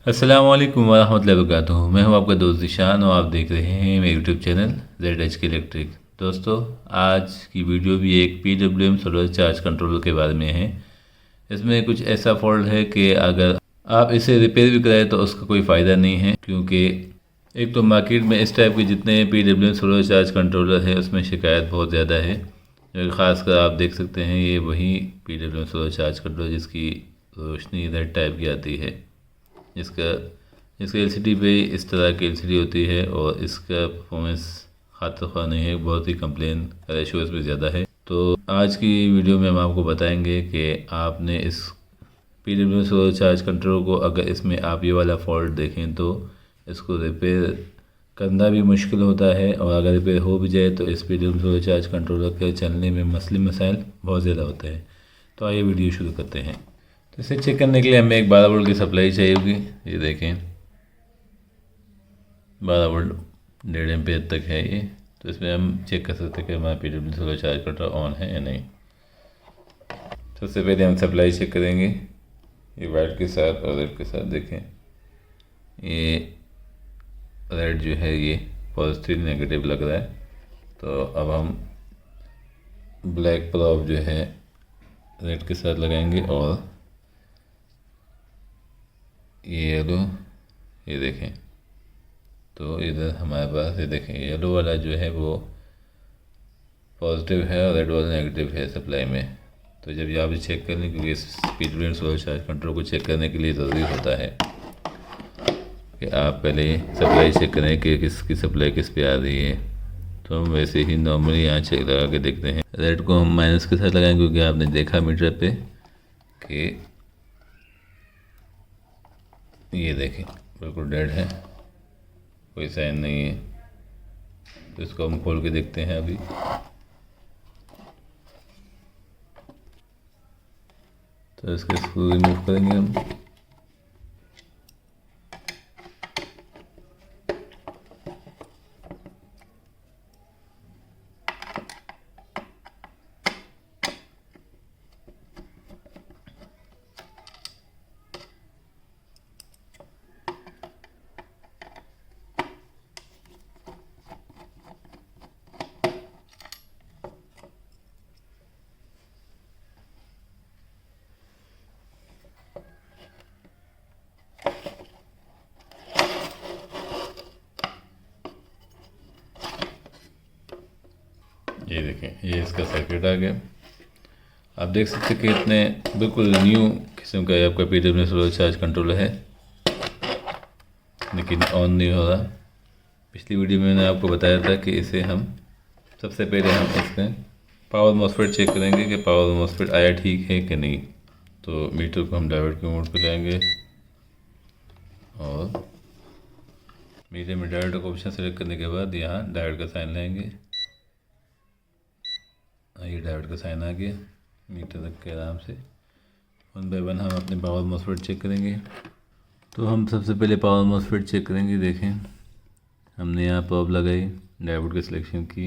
अस्सलाम वालेकुम वरहमतुल्लाहि वबरकातुहू। मैं हूं आपका दोस्त ज़ीशान और आप देख रहे हैं मेरे यूट्यूब चैनल ZHK इलेक्ट्रिक। दोस्तों, आज की वीडियो भी एक PWM सोलर चार्ज कंट्रोलर के बारे में है। इसमें कुछ ऐसा फॉल्ट है कि अगर आप इसे रिपेयर भी कराएं तो उसका कोई फ़ायदा नहीं है, क्योंकि एक तो मार्केट में इस टाइप के जितने PWM सोलर चार्ज कंट्रोलर है उसमें शिकायत बहुत ज़्यादा है। ख़ासकर आप देख सकते हैं ये वही PWM सोलर चार्ज कंट्रोलर जिसकी रोशनी रेड टाइप की आती है, जिसका LCD पे इस तरह की LCD होती है और इसका परफॉर्मेंस खातिर ख़्वाह नहीं है, बहुत ही कंप्लेन का रेशो इसमें ज़्यादा है। तो आज की वीडियो में हम आपको बताएंगे कि आपने इस PWM सोलर चार्ज कंट्रोलर को अगर इसमें आप ये वाला फॉल्ट देखें तो इसको रिपेयर करना भी मुश्किल होता है, और अगर रिपेयर हो भी जाए तो इस PWM सोलर चार्ज कंट्रोलर के चलने में मसले मसाइल बहुत ज़्यादा होते हैं। तो आइए वीडियो शुरू करते हैं। तो इसे चेक करने के लिए हमें एक 12 वोल्ट की सप्लाई चाहिए होगी। ये देखें 12 वोल्ट 1.5 एम्पीयर तक है ये। तो इसमें हम चेक कर सकते हैं कि हमारा PWM solar charge controller on है या नहीं। सबसे पहले हम सप्लाई चेक करेंगे, ये वाइट के साथ और रेड के साथ। देखें ये रेड जो है ये पॉजिटिव नेगेटिव लग रहा है। तो अब हम ब्लैक प्रोब जो है रेड के साथ लगाएंगे और ये येलो, ये देखें। तो इधर हमारे पास ये देखें येलो वाला जो है वो पॉजिटिव है और रेड वाला नेगेटिव है सप्लाई में। तो जब ये आप चेक कर लें, क्योंकि इस PWM सोलर चार्ज कंट्रोल को चेक करने के लिए ज़रूरी होता है कि आप पहले सप्लाई चेक करें कि किसकी सप्लाई किस पे आ रही है। तो हम वैसे ही नॉर्मली यहाँ चेक लगा के देखते हैं। रेड को हम माइनस के साथ लगाएंगे, क्योंकि आपने देखा मीटर पे कि ये देखें बिल्कुल डेड है, कोई साइन नहीं है। तो इसको हम खोल के देखते हैं अभी। तो इसके स्क्रू रिमूव करेंगे हम। ये देखें ये इसका सर्किट आ गया। आप देख सकते हैं कि इतने बिल्कुल न्यू किस्म का आपका PWM सोलर चार्ज कंट्रोलर है, लेकिन ऑन नहीं हो रहा। पिछली वीडियो में मैंने आपको बताया था कि इसे हम सबसे पहले हम इसमें पावर मॉसफेट चेक करेंगे कि पावर मॉसफेट आया ठीक है कि नहीं। तो मीटर को हम डायोड के मोड पे लाएंगे और मीटर में डायोड का ऑप्शन सेलेक्ट करने के बाद यहाँ डायोड का साइन लाएंगे। ये डायोड का साइन आ गया। मीटर रख के आराम से 1 बाय 1 हम अपने पावर मॉसफेट चेक करेंगे। तो हम सबसे पहले पावर मॉसफेट चेक करेंगे। देखें हमने यहाँ प्रोब लगाई, डायोड का सिलेक्शन की।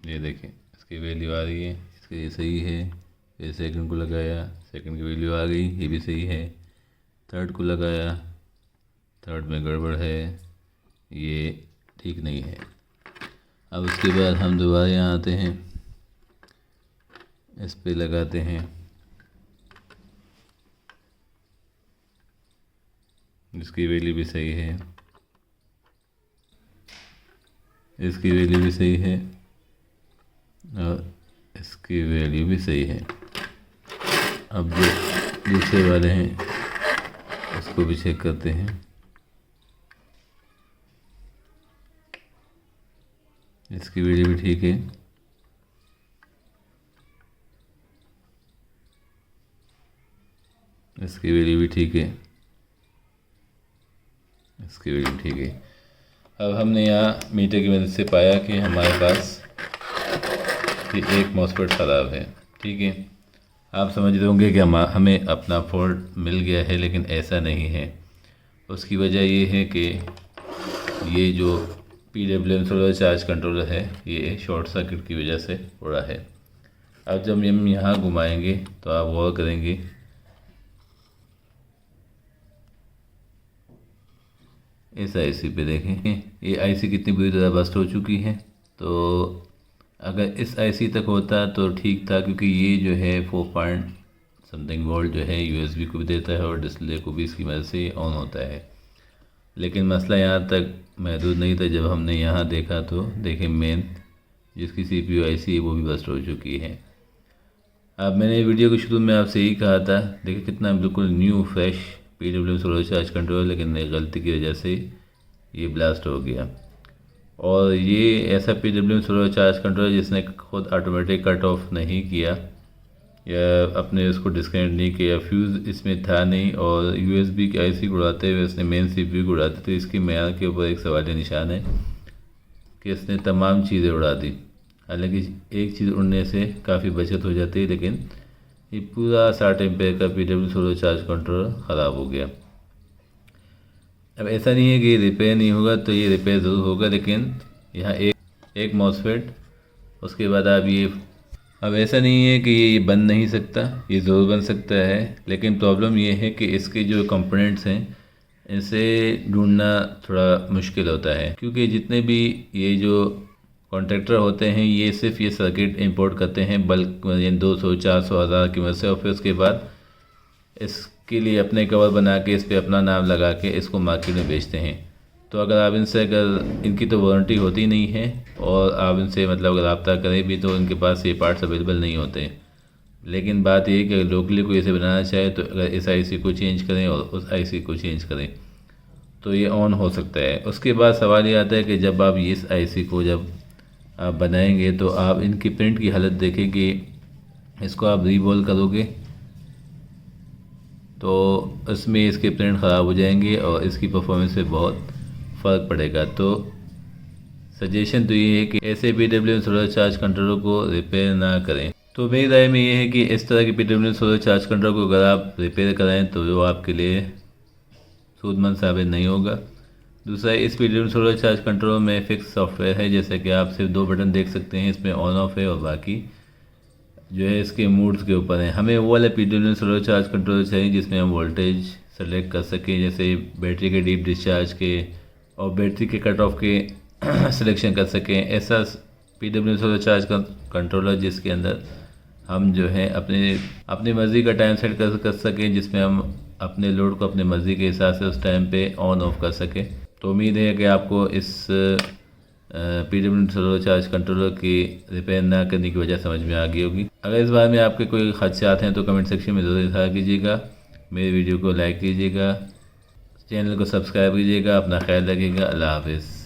ये देखें इसकी वैल्यू आ रही है, इसके ये सही है। फिर सेकंड को लगाया, सेकंड की वैल्यू आ गई, ये भी सही है। थर्ड को लगाया, थर्ड में गड़बड़ है, ये ठीक नहीं है। अब उसके बाद हम दोबारा यहाँ आते हैं, इस पे लगाते हैं। इसकी वैल्यू भी सही है, इसकी वैल्यू भी सही है और इसकी वैल्यू भी सही है। अब जो दूसरे वाले हैं उसको भी चेक करते हैं। इसकी वैल्यू भी ठीक है, इसकी वैल्यू भी ठीक है, इसकी वैल्यू ठीक है। अब हमने यहाँ मीटर की मदद से पाया कि हमारे पास ये एक मॉसफेट ख़राब है। ठीक है, आप समझ रहे होंगे कि हमें अपना फॉल्ट मिल गया है, लेकिन ऐसा नहीं है। उसकी वजह ये है कि ये जो PWM सोलर चार्ज कंट्रोलर है ये शॉर्ट सर्किट की वजह से उड़ा है। अब जब हम यहाँ घुमाएंगे तो आप गौर करेंगे इस आईसी पे देखें ये आईसी कितनी बुरी तरह बस्ट हो चुकी है। तो अगर इस आईसी तक होता तो ठीक था, क्योंकि ये जो है 4 पॉइंट समथिंग वोल्ट जो है यूएसबी को भी देता है और डिस्प्ले को भी इसकी मदद से ऑन होता है। लेकिन मसला यहाँ तक महदूद नहीं था। जब हमने यहाँ देखा तो देखें मेन जिसकी सीपीयू आईसी है वो भी बस्ट हो चुकी है। अब मैंने वीडियो के शुरू में आपसे यही कहा था, देखिए कितना बिल्कुल new fresh PWM solar charge controller, लेकिन एक गलती की वजह से ये ब्लास्ट हो गया। और ये ऐसा PWM सोलर चार्ज कंट्रोलर जिसने खुद ऑटोमेटिक कट ऑफ नहीं किया या अपने उसको डिस्कनेक्ट नहीं किया, फ्यूज़ इसमें था नहीं, और USB की आईसी को उड़ाते हुए इसने मेन CPU को उड़ाते, तो इसकी मेयार के ऊपर एक सवालिया निशान है कि इसने तमाम चीज़ें उड़ा दी। हालांकि एक चीज़ उड़ने से काफ़ी बचत हो जाती है, लेकिन ये पूरा 60 एम्पेयर का PWM सोलर चार्ज कंट्रोलर ख़राब हो गया। अब ऐसा नहीं है कि रिपेयर नहीं होगा, तो ये रिपेयर ज़रूर होगा, लेकिन यहाँ एक मॉसफेट उसके बाद आप ये, अब ऐसा नहीं है कि ये बन नहीं सकता, ये ज़रूर बन सकता है, लेकिन प्रॉब्लम ये है कि इसके जो कंपोनेंट्स हैं इसे ढूंढना थोड़ा मुश्किल होता है, क्योंकि जितने भी ये जो कॉन्ट्रैक्टर होते हैं ये सिर्फ ये सर्किट इंपोर्ट करते हैं बल्क 200, 400, 1000 की मदद से, और फिर उसके बाद इसके लिए अपने कवर बना के इस पर अपना नाम लगा के इसको मार्केट में बेचते हैं। तो अगर आप इनसे, अगर इनकी तो वारंटी होती नहीं है और आप इनसे मतलब अगर रब्ता करें भी तो इनके पास ये पार्ट्स अवेलेबल नहीं होते। लेकिन बात ये है कि अगर लोकली कोई इसे बनाना चाहे तो अगर इस आईसी को चेंज करें और उस आईसी को चेंज करें तो ये ऑन हो सकता है। उसके बाद सवाल ये आता है कि जब आप इस आईसी को जब आप बनाएंगे तो आप इनकी प्रिंट की हालत देखें कि इसको आप रीबॉल करोगे तो इसमें इसके प्रिंट ख़राब हो जाएंगे और इसकी परफॉर्मेंस पे बहुत फ़र्क पड़ेगा। तो सजेशन तो ये है कि ऐसे PWM सोलर चार्ज कंट्रोलर को रिपेयर ना करें। तो मेरी राय में ये है कि इस तरह के PWM सोलर चार्ज कंट्रोलर को अगर आप रिपेयर कराएं तो वो आपके लिए सूदमंद साबित नहीं होगा। दूसरा, इस PWM सोलर चार्ज कंट्रोलर में फ़िक्स सॉफ्टवेयर है, जैसे कि आप सिर्फ 2 बटन देख सकते हैं, इसमें ऑन ऑफ है और बाकी जो है इसके मूड्स के ऊपर है। हमें वो वाला PWM सोलर चार्ज कंट्रोलर चाहिए जिसमें हम वोल्टेज सेलेक्ट कर सकें, जैसे बैटरी के डीप डिस्चार्ज के और बैटरी के कट ऑफ के सिलेक्शन कर सकें। ऐसा PWM सोलर चार्ज कंट्रोलर जिसके अंदर हम जो है अपनी मर्ज़ी का टाइम सेट कर सकें, जिसमें हम अपने लोड को अपने मर्ज़ी के हिसाब से उस टाइम पे ऑन ऑफ कर सकें। तो उम्मीद है कि आपको इस PWM सोलर चार्ज कंट्रोलर की रिपेयर ना करने की वजह समझ में आ गई होगी। अगर इस बारे में आपके कोई खदशात हैं तो कमेंट सेक्शन में ज़रूर इज़हार कीजिएगा। मेरे वीडियो को लाइक कीजिएगा, चैनल को सब्सक्राइब कीजिएगा। अपना ख्याल रखिएगा। अल्लाह हाफ़िज़।